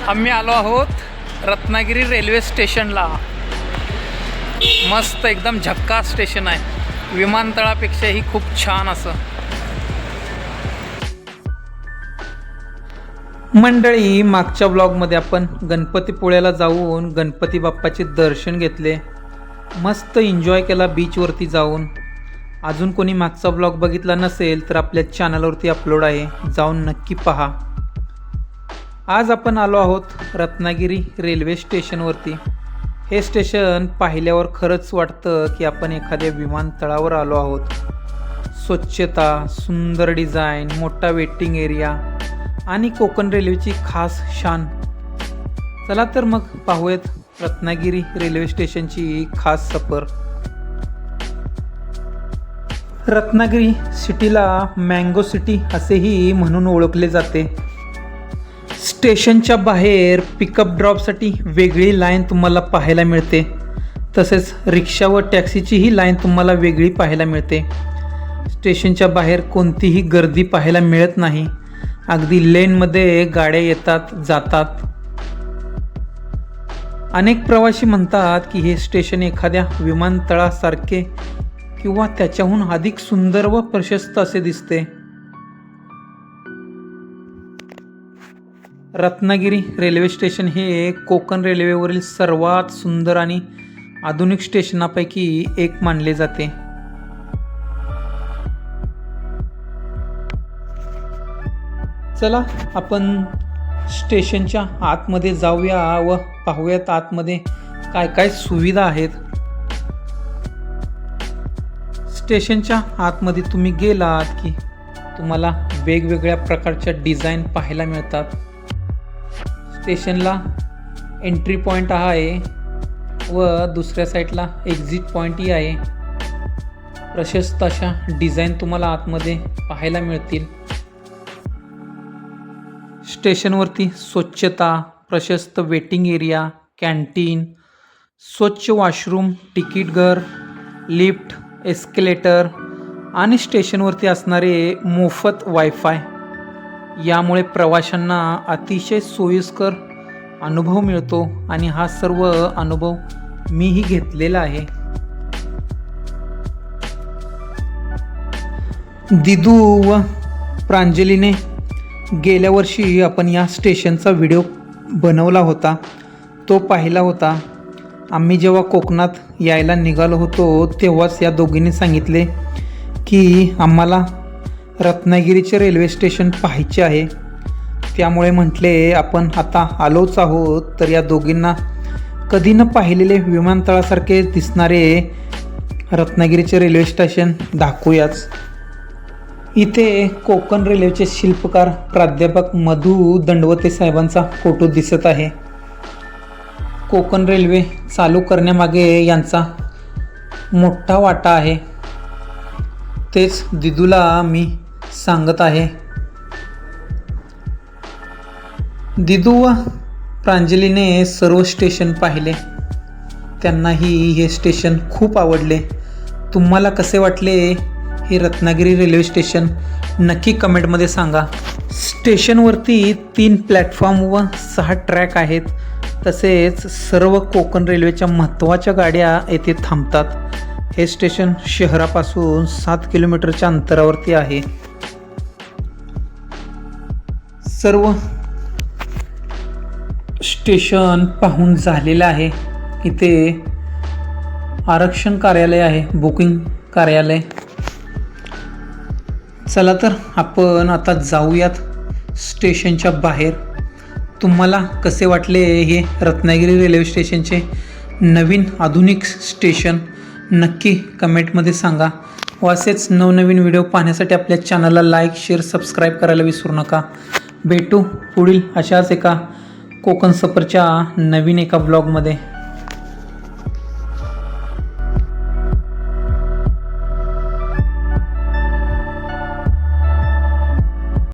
आम्ही आलो आहोत रत्नागिरी रेल्वे स्टेशनला। मस्त एकदम झक्कास स्टेशन आहे, विमानतळापेक्षाही खूप छान असं। मंडळी, मागच्या ब्लॉगमध्ये आपण गणपतीपुळ्याला जाऊन गणपती बाप्पाचे दर्शन घेतले, मस्त एन्जॉय केला बीचवरती जाऊन। अजून कोणी मागचा ब्लॉग बघितला नसेल तर आपल्या चॅनलवरती अपलोड आहे, जाऊन नक्की पहा। आज आपण आलो आहोत रत्नागिरी रेल्वे स्टेशनवरती। हे स्टेशन पाहिल्यावर खरंच वाटतं की आपण एखाद्या विमानतळावर आलो आहोत। स्वच्छता, सुंदर डिझाईन, मोठा वेटिंग एरिया आणि कोकण रेल्वेची खास शान। चला तर मग पाहूयात रत्नागिरी रेल्वे स्टेशनची खास सफर। रत्नागिरी सिटीला मँगो सिटी असेही म्हणून ओळखले जाते। स्टेशनच्या बाहेर पिकअप ड्रॉपसाठी वेगळी लाईन तुम्हाला पाहायला मिळते, तसेच रिक्षा व टॅक्सीचीही लाईन तुम्हाला वेगळी पाहायला मिळते। स्टेशनच्या बाहेर कोणतीही गर्दी पाहायला मिळत नाही, अगदी लेनमध्ये गाड्या येतात जातात। अनेक प्रवासी म्हणतात की हे स्टेशन एखाद्या विमानतळासारखे किंवा त्याच्याहून अधिक सुंदर व प्रशस्त असे दिसते। रत्नागिरी रेल्वे स्टेशन हे कोकण रेल्वेवरील सर्वात सुंदर आणि आधुनिक स्टेशनापैकी एक मानले जाते। चला आपण स्टेशनच्या आतमध्ये जाऊया व पाहूयात आतमध्ये काय काय सुविधा आहेत। स्टेशनच्या आतमध्ये तुम्ही गेलात की तुम्हाला वेगवेगळ्या प्रकारच्या डिझाईन पाहायला मिळतात। स्टेशनला एंट्री पॉईंट आहे व दुसऱ्या साईडला एक्झिट पॉईंटही आहे। प्रशस्त अशा डिझाईन तुम्हाला आतमध्ये पाहायला मिळतील। स्टेशनवरती स्वच्छता, प्रशस्त वेटिंग एरिया, कॅन्टीन, स्वच्छ वॉशरूम, तिकीट घर, लिफ्ट, एस्केलेटर आणि स्टेशनवरती असणारे मोफत वायफाय, यामुळे प्रवाशांना अतिशय सोयीस्कर अनुभव मिळतो आणि हा सर्व अनुभव मीही घेतलेला आहे। दिदू व प्रांजलीने गेल्या वर्षी आपण या स्टेशनचा व्हिडिओ बनवला होता, तो पाहिला होता। आम्ही जेव्हा कोकणात यायला निघालो होतो तेव्हाच या दोघींनी सांगितले की आम्हाला रत्नागिरीचे रेल्वे स्टेशन पाहायचे आहे, त्यामुळे म्हटले आपण आता आलोच आहोत तर या दोघींना कधी न पाहिलेले विमानतळासारखे दिसणारे रत्नागिरीचे रेल्वे स्टेशन दाखवूयाच। इथे कोकण रेल्वेचे शिल्पकार प्राध्यापक मधु दंडवते साहेबांचा फोटो दिसत आहे। कोकण रेल्वे चालू करण्यामागे यांचा मोठा वाटा आहे, तेच दिदूला मी सांगत आहे। दिदू व प्रांजलीने सर्व स्टेशन पाहिले, त्यांनाही हे स्टेशन खूप आवडले। तुम्हाला कसे वाटले हे रत्नागिरी रेल्वे स्टेशन नक्की कमेंटमध्ये सांगा। स्टेशनवरती 3 प्लॅटफॉर्म व 6 ट्रॅक आहेत, तसेच सर्व कोकण रेल्वेच्या महत्त्वाच्या गाड्या येथे थांबतात। हे स्टेशन शहरापासून 7 किलोमीटरच्या अंतरावरती आहे। सर्व स्टेशन पाहून झालेलं आहे। इथे आरक्षण कार्यालय आहे, बुकिंग कार्यालय। चला तर आपण आता जाऊयात स्टेशनच्या बाहेर। तुम्हाला कसे वाटले हे रत्नागिरी रेल्वे स्टेशनचे नवीन आधुनिक स्टेशन नक्की कमेंटमध्ये सांगा व असेच नवनवीन व्हिडिओ पाहण्यासाठी आपल्या चॅनलला लाईक, शेअर, सबस्क्राईब करायला विसरू नका। भेटू पुढील अशाच एका कोकण सफरच्या नवीन एका ब्लॉगमध्ये।